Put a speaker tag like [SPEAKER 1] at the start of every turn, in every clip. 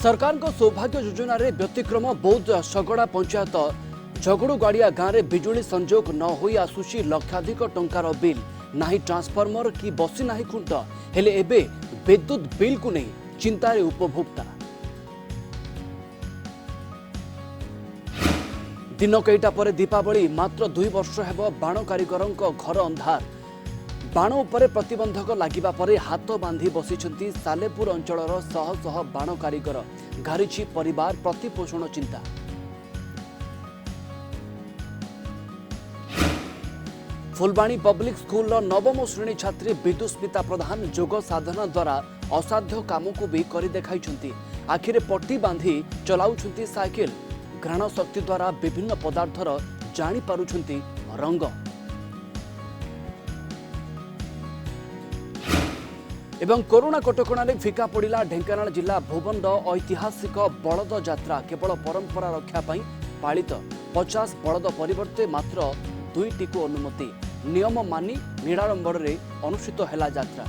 [SPEAKER 1] सरकार को सौभाग्य योजना रे व्यतिक्रम बौद्ध सगड़ा पंचायत झगड़ुगाड़िया गाँव में बिजुली संजोग न होई आसुची लक्षाधिक टंकार बिल नाही ट्रांसफॉर्मर की बसी नाही खुंट हेले एबे विद्युत बिल को नहीं चिंतारे उपभोक्ता। दिन कईटा पर दीपावली मात्र 2 वर्ष हेब बाण कारीगरंक घर अंधार बाण उपरे प्रतिबंधक लागिबा परे हाथ बांधी बसिछंती सालेपुर अंचलर शह शह बाण कारीगर घारिछि परिवार प्रतिपोषण चिंता। फुलबाणी पब्लिक स्कूल नवम श्रेणी छात्री विदुस्मिता प्रधान जोग साधना द्वारा असाध्य काम को भी कर देखाइछंती आखिरे पट्टी बांधी चलाउछंती साइकिल घ्राण शक्ति द्वारा विभिन्न पदार्थर जानी पारुछंती रंग एवं कोरोना कटकणा फिका पड़ा ढेंकानाल जिला भुवनर ऐतिहासिक बलद यात्रा केवल परंपरा रक्षा पालित 50 बलद परिवर्ते मात्र 2टी को अनुमति नियम मानि निराडंबर रे अनुष्ठित हैला यात्रा।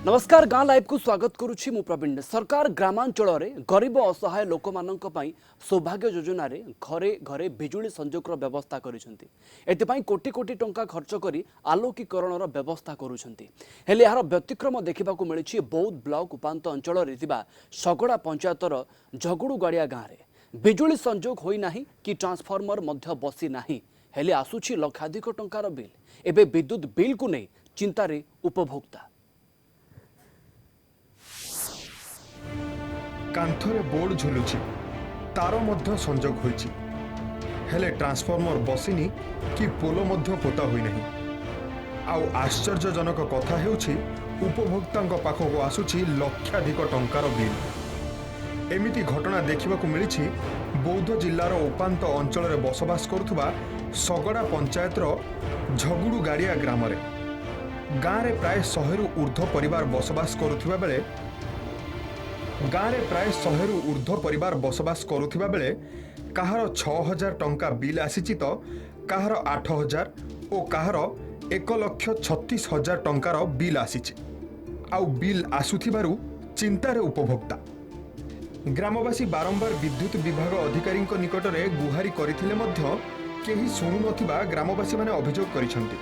[SPEAKER 1] नमस्कार गाँ लाइव को स्वागत करुछि मु प्रवीण। सरकार ग्रामांचल रे गरीब असहाय लोक मानक पई सौभाग्य योजना रे घरे घरे बिजुली संजोगर व्यवस्था करिसेंती एतिपई कोटी कोटी टंका खर्च करी आलोकीकरणर व्यवस्था करुछंती हेले यार व्यतिक्रम देखिबाकू मिलिछि बौद्ध ब्लॉक उपांत अंचल रे थिबा सगड़ा पंचायतर झगड़ुगाड़िया गाँव रे बिजुली संजोग होई नाही कि ट्रांसफॉर्मर मध्य बसी नाही हेले आसुछि लक्षाधिक टंकार बिल एबे विद्युत बिल को नै चिंतारे उपभोक्ता।
[SPEAKER 2] कांथरे बोर्ड झुलुछि तार मध्य संजोग होइछि हेले ट्रांसफॉर्मर बसिनी कि पोलो मध्य पोता होई नहीं। आउ आश्चर्यजनक कथा हेउछि उपभोक्तांक पाखको आसुछि लक्षाधिक टंकार बिल। एमिति घटना देखिबाकू मिलिछि बौद्ध जिल्लार उपांत अंचल रे बसबास करुथुबा सगड़ा पंचायतर झगड़ुगाड़िया ग्राम रे गाँव रे प्राय 100 रु ऊर्ध्व परिवार बसबास करुथुबा बेले गाँव में प्राय 100 रु ऊर्ध्व परिवार बसबास करुथिबा बेले काहार 6000 टंका बिल आसीछि तो काहार 8000 और काहार 1,36,000 टंकार बिल आसीछि। आउ बिल आसुथिबारु चिंतारे उपभोक्ता। ग्रामवासी बारंबार विद्युत विभाग अधिकारी निकट में गुहारी करथिले मध्य केही सुनु नथिबा ग्रामवासी माने अभियोग करिसेंती।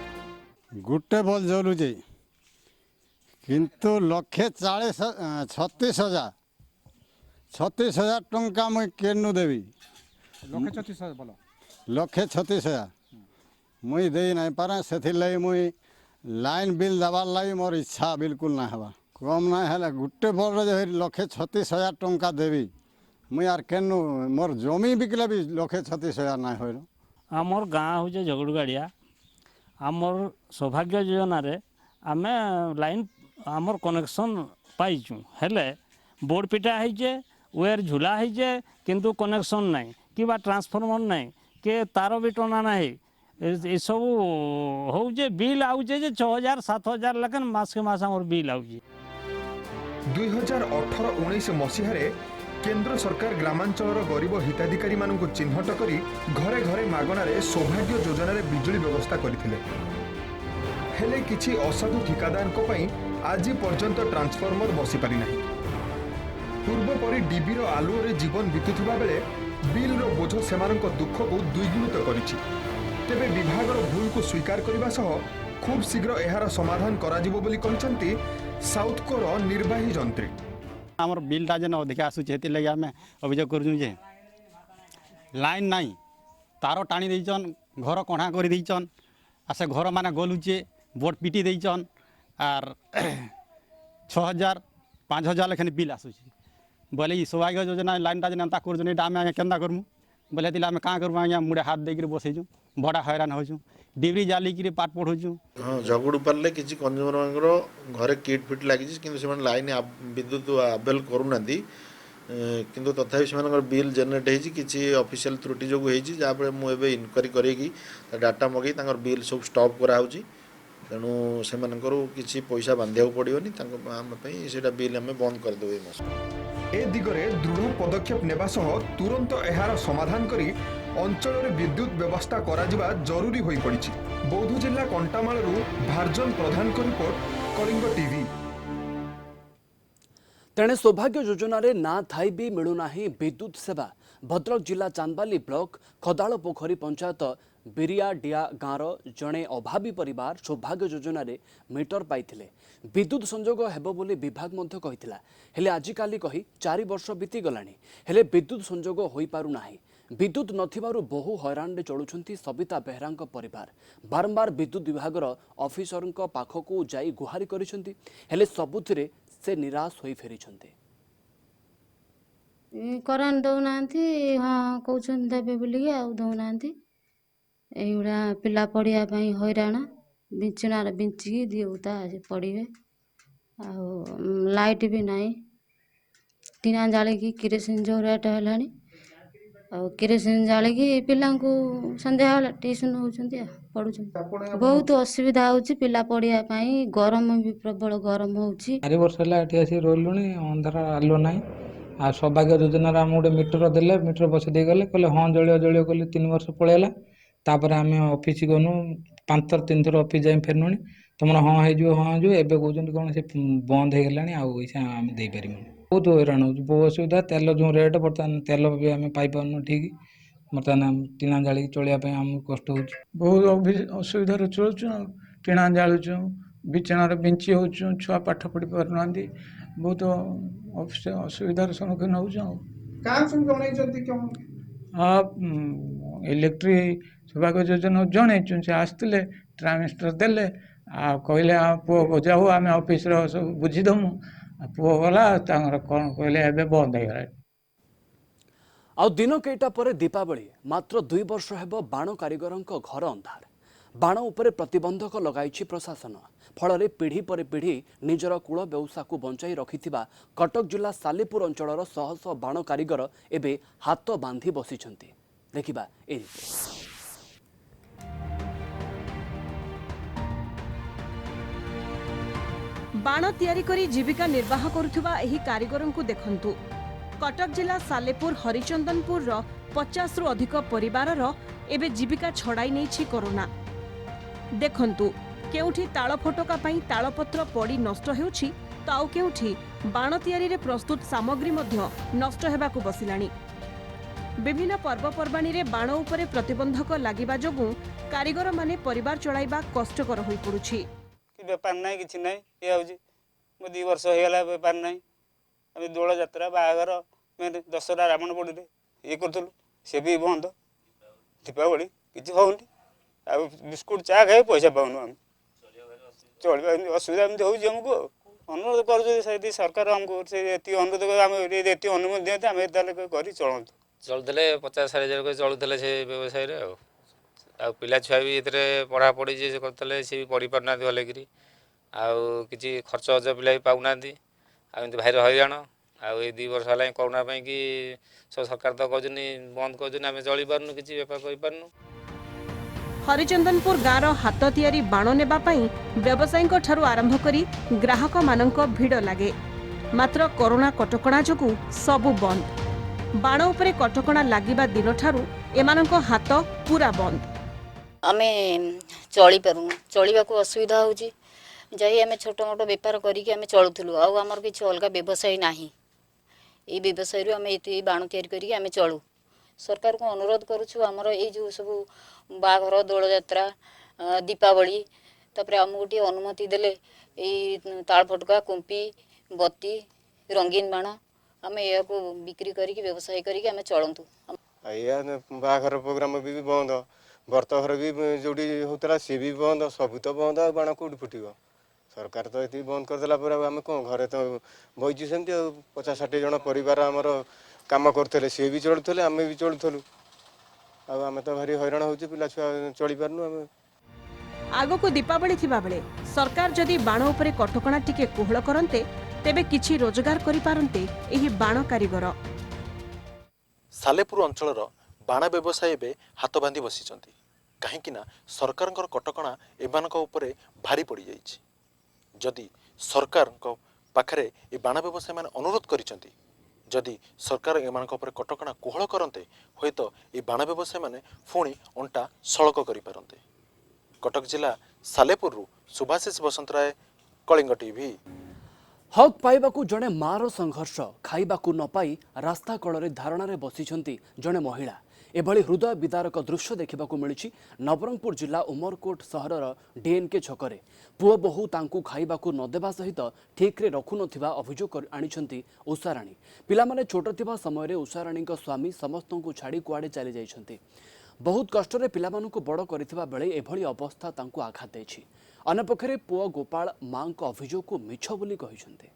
[SPEAKER 3] गुटे बल जलुजे किंतु 1,36,000 टंका मुई केनु देवी 1,36,000 मुई दे नहीं पारे से मुई लाइन बिल दबार लगी मोर इच्छा बिल्कुल ना हवा कम ना है गुटे बल 1,36,000 टंका देवी मुई यार केनु मोर जमी बिकले भी 1,36,000 ना हो।
[SPEAKER 4] आमर गाँ हूँ झगड़ुगाड़िया आमर सौभाग्य योजना रे आमे लाइन आमर कनेक्शन पाइचु हेले बोर्ड पिटा है वेयर झुला है किंतु कनेक्शन नहीं कि ट्रांसफॉर्मर नहीं के तार भी टना नहीं ये सब हो बिल आउचे 6,000-7,000 लेकिन मास के मास आमर बिल आउचे।
[SPEAKER 2] 2018-19 मसीह केंद्र सरकार ग्रामांचल गरीब हिताधिकारी मानक चिन्हट करी घरे घरे मागणारे सौभाग्य योजना रे बिजुली व्यवस्था करथिले हेले किछि असाधु ठिकादारक पई आज पर्यंत ट्रांसफॉर्मर बसी पारि नाही। पूर्व परि डीबीर आलुओ रे जीवन बीतुथिबा बेले बिल रो बोझ सेमानक दुख को द्विगुणित करिछि। तेबे विभागर भूल को स्वीकार करबा सह खूब शीघ्र एहार समाधान कराजिबो बोली कहचंती साउथकोर निर्वाही जंत्री।
[SPEAKER 5] आमर बिलटा जेन अधिक आसुचे हेति लगे आमे अभियोग करूँ जे लाइन नहीं तार टाणी देइचन घर कणा कर देइचन आ से घर माने गलुचे बोर्ड पिटी देइचन आर 6,000-5,000 लेखन बिल आसुचे बोले ई सौभाग्य योजना लाइनटा जेन एंता कर आमे केन्ता करमु बोले दिले आमे का करमु आज्ञा मुड़े हाथ देकर बसैछु बड़ा हैरान होछु डिग्री जालिकी पाठ पढ़ुछु।
[SPEAKER 6] हाँ झगड़ू पारे किसी कंज्यूमर मान घरे किट फिट लगी कि लाइन विद्युत आवेल करूना किंतु तथापि से बिल जेनेट होती ऑफिशियल त्रुटि जो होती जहाँफल मुझे इनक्वारी करी डाटा मगई बिल सब स्टॉप कराऊँगी तेणु से किसी पैसा बांधा पड़ोनी से बिल आम बंद करदेव ए मास।
[SPEAKER 2] ए दिगरे दृढ़ पदक्षेप नेबा सह तुरंत एहार समाधान करी अंचल विद्युत व्यवस्था करा जरूरी होई पड़िछि। बौद्ध जिला कंटामालरू भारजन प्रधान को रिपोर्ट कलिंग टीवी।
[SPEAKER 1] तेणे सौभाग्य योजन ना थाई भी मिलूना विद्युत सेवा भद्रक जिला चांदबाली ब्लॉक खदाल पोखरी पंचायत बिरियाडिया गाँवर जड़े अभावी परिवार सौभाग्य योजन मीटर पाइथिले विद्युत संजोग हेबो बोली विभाग मध्य कहिथिला हेले आजिकाली कही 4 वर्ष बीती गलानी हेले विद्युत संजोग होई पारु नाही। विद्युत नथिबारु बहु हैरान चलुछंती सबिता बेहरांक परिवार बारंबार विद्युत विभागर ऑफिसरंक पाखकु जाई गुहारी करिसंती हेले सबुथिरे से निराश होई फेरिछंती।
[SPEAKER 7] करेन्ट दौनाहांती हाँ कौन देवे बोलिकी आउ दौनाहांती एइगुड़ा पिला पढ़िया ପାଇଁ ହଇରାଣ ବିଞ୍ଚଣାରେ ବିଞ୍ଚିକି ଦି ଉତା ପଡ଼ିବେ ଆଉ ଲାଇଟ୍ ବି ନାହିଁ ଟିଣା ଜାଳିକି କିରୋସିନ ଯେଉଁ ରେଟ୍ ହେଲାଣି ଆଉ କିରୋସିନ ଜାଳିକି ପିଲାଙ୍କୁ ସନ୍ଧ୍ୟାବେଳେ ଟିଉସନ୍ ହେଉଛନ୍ତି ଆଉ ପଢ଼ୁଛନ୍ତି ବହୁତ ଅସୁବିଧା ହେଉଛି ପିଲା ପଢ଼ିବା ପାଇଁ ଗରମ ବି ପ୍ରବଳ ଗରମ ହେଉଛି।
[SPEAKER 8] 4 ବର୍ଷ ହେଲା ଏଠି ଆସି ରହିଲୁଣି ଅନ୍ଧାର ଆଲୁଅ ନାହିଁ ଆଉ ସୌଭାଗ୍ୟ ଯୋଜନାରେ ଆମକୁ ଗୋଟେ ମିଟର ଦେଲେ ମିଟର ବସେଇ ଦେଇ ଗଲେ କହିଲେ ହଁ ଜଳିବ କହିଲେ 3 ବର୍ଷ ପଳେଇଲା ତାପରେ ଆମେ ଅଫିସ ଗନୁ 5 ଥର 3 ଥର ଅଫିସ ଯାଇ ଫେରିଲୁଣି ତମର ହଁ ହେଇଯିବ ଏବେ କହୁଛନ୍ତି କ'ଣ ସେ ବନ୍ଦ ହେଇଗଲାଣି ଆଉ ପଇସା ଆମେ ଦେଇପାରିବୁନି ବହୁତ ହଇରାଣ ହେଉଛି ବହୁ ଅସୁବିଧା ତେଲ ଯେଉଁ ରେଟ୍ ବର୍ତ୍ତମାନ ତେଲ ବି ଆମେ ପାଇପାରୁନୁ ଠିକ୍ ବର୍ତ୍ତମାନ ଟିଣା ଜାଳିକି ଚଳିବା ପାଇଁ ଆମକୁ କଷ୍ଟ ହେଉଛି
[SPEAKER 9] ବହୁତ ଅସୁବିଧାରେ ଚଳୁଛୁ ଆଉ ଟିଣା ଜାଳୁଛୁ ବିଛଣାରେ ବିଞ୍ଚି ହେଉଛୁ ଛୁଆ ପାଠ ପଢ଼ି ପାରୁନାହାନ୍ତି ବହୁତ ଅସୁବିଧାର ସମ୍ମୁଖୀନ ହେଉଛୁ ଆଉ
[SPEAKER 10] କାହା ସବୁ ଜଣେଇଛନ୍ତି କ'ଣ
[SPEAKER 9] ଇଲେକ୍ଟ୍ରି ସୌଭାଗ୍ୟ ଯୋଜନା ଜଣେଇଛୁ ସେ ଆସିଥିଲେ ଟ୍ରାନ୍ସମିଟର ଦେଲେ ଆଉ କହିଲେ ପୁଅ ଯାଉ ଆମେ ଅଫିସର ସବୁ ବୁଝିଦେମୁ ପୁଅ ଗଲା ତାଙ୍କର କ'ଣ କହିଲେ ଏବେ ବନ୍ଦ ହେଇଗଲା।
[SPEAKER 1] ଆଉ ଦିନ କେଇଟା ପରେ दीपावली मात्र 2 वर्ष हेब बाण कारीगरंक घर अंधार बाण उपरे प्रतिबंधक लगाइछि प्रशासन फल पीढ़ी पर पीढ़ी निजर कूल व्यवसा को बंचाई रखिथिबा कटक जिला सालेपुर अंचलर शह शह बाण कारीगर एबे हाथ बांधी बसिछंती देखिबा ए रिपोर्ट।
[SPEAKER 11] बाण तैयारी करी जीविका निर्वाह करुथिबा एही कारीगरंकु देखंतु कटक जिला सालेपुर हरिचंदनपुर 50 रु अधिक परिवार एबे जीविका छड़ाई नहीं कोरोना देखंतु केउठी ताल फटका पई तालपत्र पड़ी नष्ट हेउछि तो आउ केउठी बाण तैयारी रे प्रस्तुत सामग्री मध्य नष्ट हेबाकु बसिलानी विभिन्न पर्वपर्वाणी रे बाण उपरे प्रतिबंधक लागिबा जोगु कारीगर माने परिवार चलाइबा कष्टकर होई पड़ुछि
[SPEAKER 12] बेपार ना कि ना ये हूँ 2 वर्ष हो गला बेपार ना आम दोल जात्रा बाहागर मैंने दशहरा रावण पड़ी ये करूँ सी भी बंद दीपावली किसी होनी आ बिस्कुट चा खाए पैसा पाऊनु आम चलवा असुविधा एमती होमको अनुरोध कर सरकार आमको अनुरोध आम अनुमति दिखते आम कर
[SPEAKER 13] चलुले 50-60 चलुले से व्यवसाय आ पिला छुआ भी ये पढ़ापढ़ी जी करते सी भी पढ़ी पारना भलकि आछि खर्च अज पिला भी पाऊना आमती भाई हईराण आउ 2 वर्ष है कोरोना कि सब सरकार तो कहते बंद कर आम चली पार्नु कि बेपार कर
[SPEAKER 11] हरिचंदनपुर गाँव हाथ तियारी बाण नेबा पई व्यवसायीक ठारू आरंभ करी ग्राहक मानक भिड़ लागे मात्र कोरोना कटकणा जोगु सबु बंद बाण उपरे कटकणा लागिबा दिन ठारू एमानक हाथ पूरा बंद
[SPEAKER 7] आमे चली पारू चलवाक असुविधा होउची जाई आमे छोट मोट बेपार करिके आमे चलुथुलु आ हमर किछ अलगा व्यवसाय नाही ए व्यवसाय रु आमे एती बाण तयारी करिके आमे चलू सरकार को अनुरोध करूछु हमर ए जो सब बाघर दोल यात्रा दीपावली तापरे आम गोटे अनुमति देले ए ताल फटका कुंपी बत्ती रंगीन बाण आमे या को बिक्री करिके व्यवसाय करिके आमे चलंतु
[SPEAKER 14] या बाघर प्रोग्राम भी बंद व्रतघर भी जोड़ी होता सी भी बंद सबू तो बंद बाण कौट फुटब सरकार तो ये बंद करदेला आम कौन घरे तो बईचु सेमती 50-60 जन परिवार आमर काम करते सी भी चलुले आम भी चलुलु आम तो भारी हईराण हो पिला छुआ चली पारनु आम
[SPEAKER 11] आगको दीपावली थिबा बेले सरकार जदि बाण उपरे कटकणा टिके कोहल करन्ते तेबे किछि रोजगार करि पारन्ते एही बाण कारीगर
[SPEAKER 15] सालेपुर अंचलर बाण व्यवसाय एवं हाथ बांधी बसी कहीं सरकार कटकणा एमानक उपरे भारी पड़ जाइछि जदि सरकार पाखरे ए बाण व्यवसाय मान अनुरोध करिसेंती जदि सरकार एमानक उपरे कटकणा कोहल करते हुए तो ये बाण व्यवसाय माने पुणी अंटा सड़क करि पारन्ते कटक जिला सालेपुर सुभाषिष बसंतराय कलिंग टीवी।
[SPEAKER 1] हक पाइबाकू जड़े मार संघर्ष खाइबाकू न पाई रास्ता कड़े धारणार बसिछंती जड़े महिला एभली हृदय विदारक दृश्य देखा मिली नवरंगपुर जिला उमरकोट सहरर डीएनके छकरे पुओ बहु तांकू खाइबाकू नदेवा सहित ठिक्रे रखु नथिबा अभियोग आनिछंती उषाराणी पिलामाने छोट थिबा समय उषाराणी स्वामी समस्तंकू छाड़ी कुआडे चली जाइछंती बहुत कष्टरे पिलामानकू बड़ करिथिबा बेले एभली अवस्था तांकू आघात देछि अन्यपक्षरे पुओ गोपाल मां अभियोग को मिछ बोली कहिछंती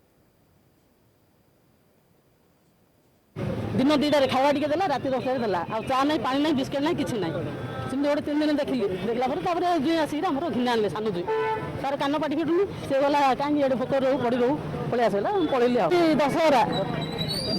[SPEAKER 16] दिन 2टार खावा टिके देला राति 10टार देला आ चा नहीं पानी नहीं बिस्किट नहीं किछि नहीं सिम गोटे 3 दिन देखली देखला पर तापर जे आसी हमरो घिना आनले सानो जुई तार कान पाटी फिटुनी से गला कांगी एडे भोकर रहू पड़ी रहू पळे आसेला पळेली आ दशहरा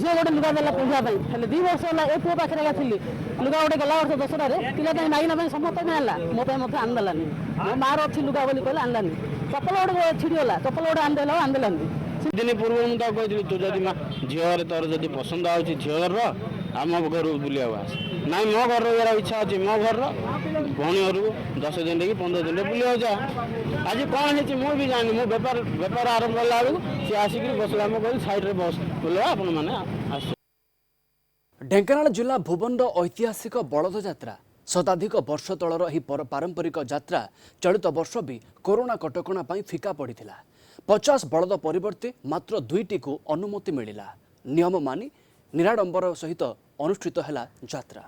[SPEAKER 16] जे गोटे लुगा देला पिंधा पई हेले 2 वर्ष होला ए पुओ पाखरे गाथिली लुगा गोटे गला वर्ष दशहरा रे पिला पई मागिना पई समस्त में आला मो पई मते आन देलानी मो मार अछि लुगा बोली कहला आनलानी चप्पल गोटे छिड़ी होला चप्पल गोटे आन देलानी
[SPEAKER 17] दिन पूर्व मुझे कही तू जदि झील तोर जब पसंद आम घर आम घर बुलिया आस ना मो घर यार इच्छा अच्छी मो घर भौणी घर 10 दिन कि 15 दिन बुलिया जा आज कौन है मुझे भी जानी मो बेपार आरंभ कला बेलू सी आसिक बसला कह सैड्रे बस बुला आपण मैंने
[SPEAKER 1] ढेंकानाल जिला भुवन ऐतिहासिक बलद यात्रा शताधिक वर्ष तलर ही पारंपरिक यात्रा चलित वर्ष भी कोरोना कटकणा फिका पड़ता 50 बलद परिवर्ते मात्र 2टी को अनुमति मिलिला नियम मानि निराडंबर सहित अनुष्ठित हैला यात्रा।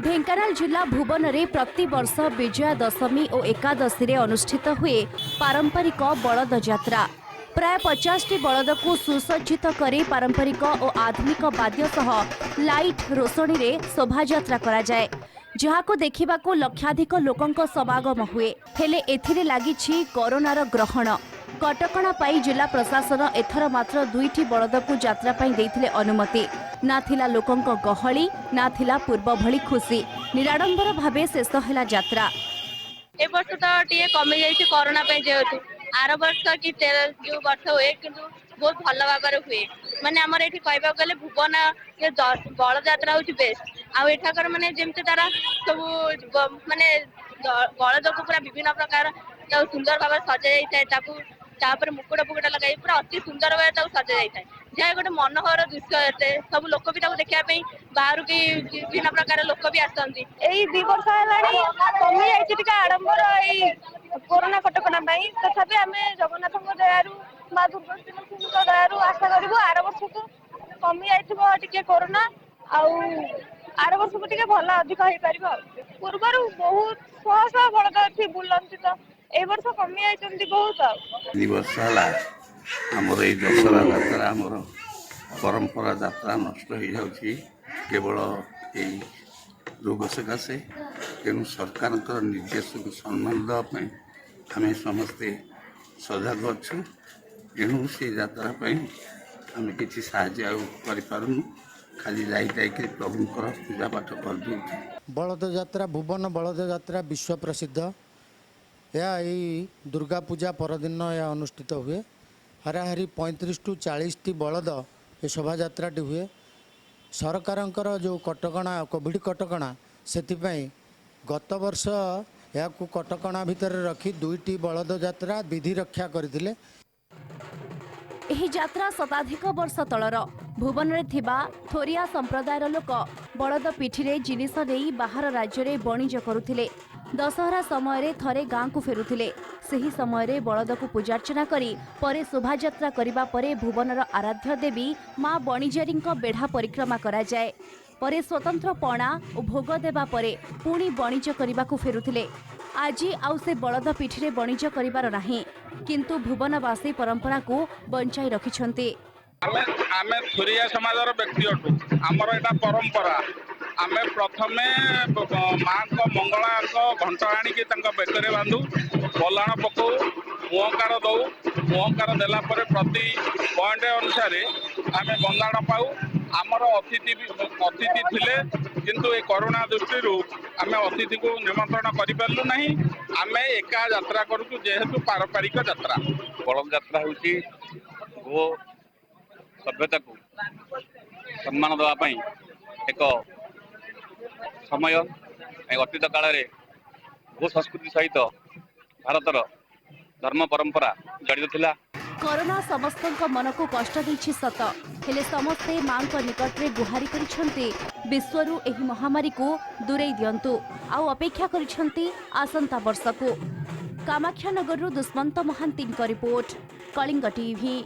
[SPEAKER 18] ढेंकानाल जिला भुवन में प्रति वर्ष विजया दशमी और एकादशी रे अनुष्ठित हुए पारंपरिक बलद यात्रा प्राय 50टी बलद को सुसज्जित कर पारंपरिक और आधुनिक वाद्य सह लाइट रोशनी रे शोभायात्रा करा जाए जहाँ को देखा लक्षाधिक लोकों समागम हुए हेले एथिरे लागिछि कोरोनार ग्रहण कटकणा पाई जिला प्रशासन एथर मात्र 2टी बलद को यात्रा पाई देथिले अनुमति ना थिला लोकों गहली ना थिला पूर्व भली खुशी निराडंबर भावे शेष हैला यात्रा
[SPEAKER 19] ए वर्ष तो टिए कमी जाइछि कोरोना पे जेतु आर वर्ष कि जो वर्ष हुए किंतु बहुत भल भाव हुए माने आमर एठी कहबा गले भुवन ये बल यात्रा होछि बेस्ट आ एठाकर माने जेमते तारा सब माने बलद को पूरा विभिन्न प्रकार सुंदर भाव सजा जाइए ताकू तापर मुकुट फुकुट लगे पूरा अति सुंदर भाव सजा जाए जहाँ गोटे मनोहर दृश्य सब लोक भी देखा बाहर की विभिन्न प्रकार लोक भी आसती 2 वर्ष कमी जाइए आडंबर कोरोना कटकणा तथापि आम जगन्नाथ दयारू माँ दुर्गा दयारू आशा करूँ आर वर्ष को कमी जाइए कोरोना आर वर्ष को भल अधिक हो पार पूर्व बहुत शह शह बलद अच्छी बुलती तो ए वर्ष कमी जाइए बहुत
[SPEAKER 20] 2 वर्ष है आमर ये दशहरा यात्रा आमर परंपरा यात्रा नष्ट हो जाऊँगी केवल यही रोग सकाशे तेणु सरकार निर्देश को सम्मान देवाई आम समस्ते सजग अच्छु तेणु से यात्रा आम कि साहय करूँ खाली जाई प्रभुंर पूजा पाठ कर
[SPEAKER 21] बलद यात्रा भुवन बलद यात्रा विश्व प्रसिद्ध यही दुर्गा पूजा परदिन यह अनुष्ठित हुए हाराहारी 35 टू 40 बलद ये शोभा यात्राटी हुए सरकारंकर जो कटकणा कोविड कटकणा से गत वर्ष या कटकणा भितर रखी 2टी बलद यात्रा विधि रक्षा करथिले।
[SPEAKER 18] एही यात्रा शताधिक वर्ष तलर भुवन में थिबा थोरिया संप्रदायर लोक बलद पिठी जिनिस नहीं बाहर राज्य में वाणिज्य करुथिले दशहरा समय थरे गाँ को फेरुथिले सही समय बलद को पूजार्चना करी परे शोभायात्रा करिबा परे भुवनर आराध्य देवी माँ बणिजारी बेढ़ा परिक्रमा करा जाए परे स्वतंत्र पणा और भोग देवा परे पुणी वाणिज्य करने को फेरुथिले आज आउ से बलद पिठी वाणिज्य करिबार नाही किंतु भुवनवासी परंपरा को बंचाई रखिछन्ते।
[SPEAKER 22] आमे थोरिया समाजर व्यक्ति अटू आमर एटा परंपरा आमे प्रथमे माँ को मंगला को घंट आणिकी बेकरे बांधु बलाण पकऊ मुहकार दौ मुहकार देला परे प्रति पॉइंट अनुसार आमे बंदाण पाऊ आमर अतिथि थिले किंतु ए कोरोना दृष्टि आमे अतिथि को निमंत्रण करि पारलु नाही आमे एका यात्रा करूछु जेहेतु पारंपरिक यात्रा बलद यात्रा होची गो
[SPEAKER 3] सभ्यता को सम्मान देवाई एक समय अतीत काल में भू संस्कृति सहित भारतर धर्म परंपरा जड़ित थिला।
[SPEAKER 18] कोरोना समस्तक मन को कष्ट देछि सत हेले समस्ते मां निकट में गुहारी करिसेंती विश्वरु एही महामारी को दूरेई दियंतु आउ अपेक्षा करिसेंती आसंता वर्ष को। कामाख्यानगरु Dushmant Mahanti report Kalinga TV.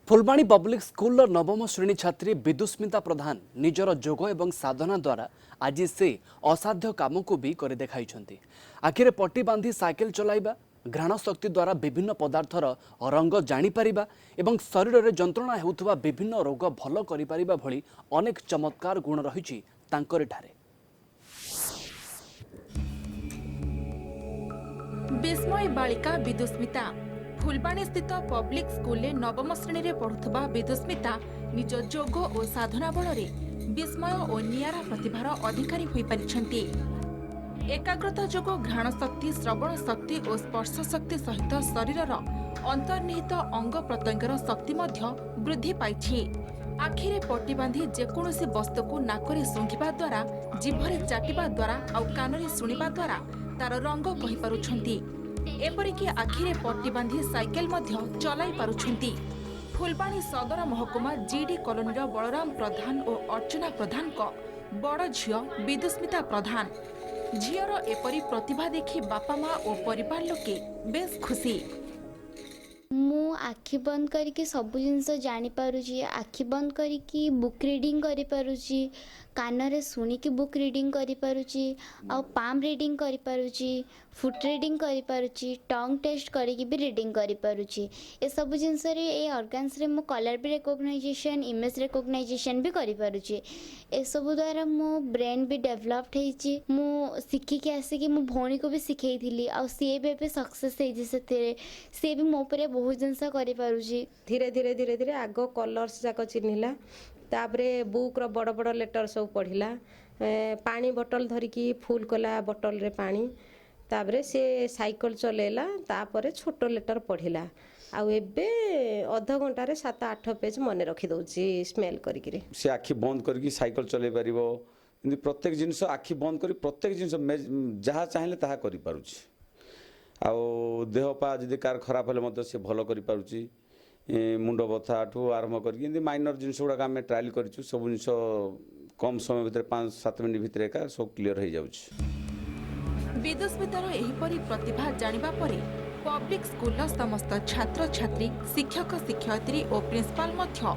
[SPEAKER 1] Phulbani public school नवम श्रेणी छात्री विदुस्मिता प्रधान निजर जोग एवं साधना द्वारा आज से असाध्य काम को भी कर देखाइछंती। आखिरे पट्टी बांधी साइकेल चलाइबा, घ्राण शक्ति द्वारा विभिन्न पदार्थर रंग जानिपारिबा एवं शरीर में जंत्रणा हेउथुबा विभिन्न रोग भल करिपारिबा भली अनेक चमत्कार गुण रहिछि तांकर ठारे।
[SPEAKER 4] विस्मय बालिका विदुस्मिता फुलबाणी स्थित पब्लिक स्कूल नवम श्रेणी में पढ़ुवा विदुस्मिता निज जोग और साधना बल विस्मय और नियारा प्रतिभार अधिकारी हो पारिछंती। एकाग्रता जोग घ्राण शक्ति, श्रवण शक्ति और स्पर्श शक्ति सहित शरीरर अंतर्निहित अंग प्रत्यंगर शक्ति मध्य वृद्धि पाइछि। आखिरे पट्टी बांधी जेकोसी वस्तु को नाकरे सुंघिबा द्वारा, जिभरे चाटिबा द्वारा और कानरे शुणिबा द्वारा तार रंग कहि पारुछंती। एपरिकी आखिरे पट्टी बांधी साइकेल मध्य चलाई पारुछंती। फुलबाणी सदर महकुमा जीडी कॉलोनी बलराम प्रधान और अर्चना प्रधान को बड़ झियो विदुस्मिता प्रधान। झियर एपरी प्रतिभा देखि बापा माँ और परिवार लोके बेस खुशी।
[SPEAKER 23] मु आखि बंद करके सब जिनस जानी पारुची, आखि बंद करके बुक रीडिंग करि पारुची, कान रे सुनी की बुक रीडिंग करि पारुची, आ पाम रीडिंग करि पारुची, फुट रीडिंग करि पारुची, टंग टेस्ट करके भी रीडिंग करि पारुची। ए सब जिनस रे ए ऑर्गन्स रे मु कलर भी रिकॉग्नाइजेशन, इमेज रिकॉग्नाइजेशन भी करि पारुची। ए सब द्वारा मो ब्रेन भी डेवलप्ड हेची। मु सिखी के आसे कि मो भौणी को भी सिखै थिली आ सी बे सक्सेस हेजी से सी भी मो पर बहुत जिनस करि पारुची।
[SPEAKER 24] धीरे धीरे धीरे धीरे आगो कलर्स जाक चिन्हिला, तापरे बुक रो बड़ बड़ लेटर सब पढ़िला, पानी बोतल धरिकी फुल कला बोतल रे पानी, तापरे से साइकिल चलेला, तापरे छोटो लेटर पढ़िला। आउ एबे अध घंटा रे 7-8 पेज मने रखी दउची स्मेल करिकरी।
[SPEAKER 25] से आखि बंद करके साइकिल चले पारिबो, किंतु प्रत्येक जिनिस आखि बंद करी प्रत्येक जिनिस जहाँ चाहिले ताहा करि पारुची। आउ देह पा जदि कार खराब हेले मते से भलो करि पारुची। मुंड बथा ठू आरंभ करके माइनर जिनिस गुड़ा आम ट्रायल करूँ। सब जिन कम समय भितर 5-7 मिनट भितर एका सब क्लीयर हो जाउछि।
[SPEAKER 4] विदुस्मितार एहिपरि प्रतिभा जानिबा परे पब्लिक स्कूल समस्त छात्र छात्री, शिक्षक शिक्षयित्री और प्रिंसिपाल मध्य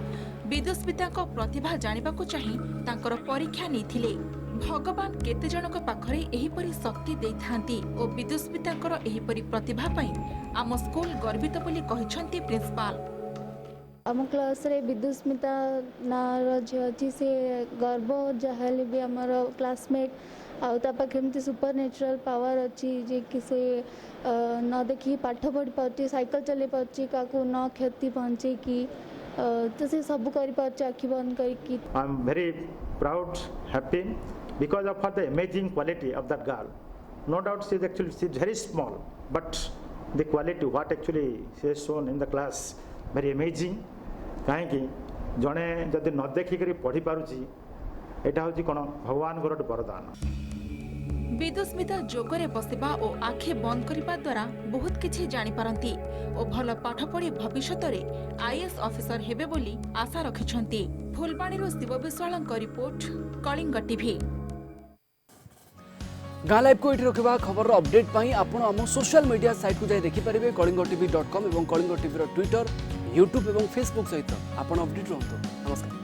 [SPEAKER 4] विदुस्मिता प्रतिभा जानिबाकु चाहि तांकर परीक्षा नैथिले। भगवान केते जनक पाखरे एहिपरि शक्ति देइथांती और विदुस्मितांकर एहिपरि प्रतिभा पई आम स्कूल गर्वित बोली कहिसंती प्रिंसिपाल।
[SPEAKER 23] आम क्लास रे विदुस्मिता नार झी अच्छी से गर्व जहाँ भी आमर क्लासमेट आउ ता पाखे एमती सुपर नेचुरल पावर अच्छी जे कि से न देखी पाठ पढ़ी पार्टी, साइकिल चले पार्टी, काकू न क्षति पहुँचे कि तो से सब कर पार्टी आखि बंद करके।
[SPEAKER 26] I am very proud, happy because of the amazing quality of that girl. No doubt she is very small, but the quality what actually she has shown in the class very amazing. कहीं जड़े जदि न देखिक पढ़ी पारुची एटा होची कोन भगवान गोटे वरदान।
[SPEAKER 4] विदुस्मिता जोगरे बसिबा और आखि बंद करबा द्वारा बहुत किछि जानि पारंती और भल पाठ पढ़ी भविष्यत रे आईएएस ऑफिसर हेबे बोली आशा रखिछंती। फुलबाणी रो शिव विश्वालଙ୍କ रिपोर्ट कलिंग टीवी।
[SPEAKER 1] गाँ लाइव को ये रखा खबर अपडेट पाई आपण आम सोशल मीडिया साइट को जाई देखि परिबे कलिंग.tv.com और कलिंग टीवी ट्विटर, यूट्यूब और फेसबुक सहित आपण अपडेट रहंतु। नमस्कार।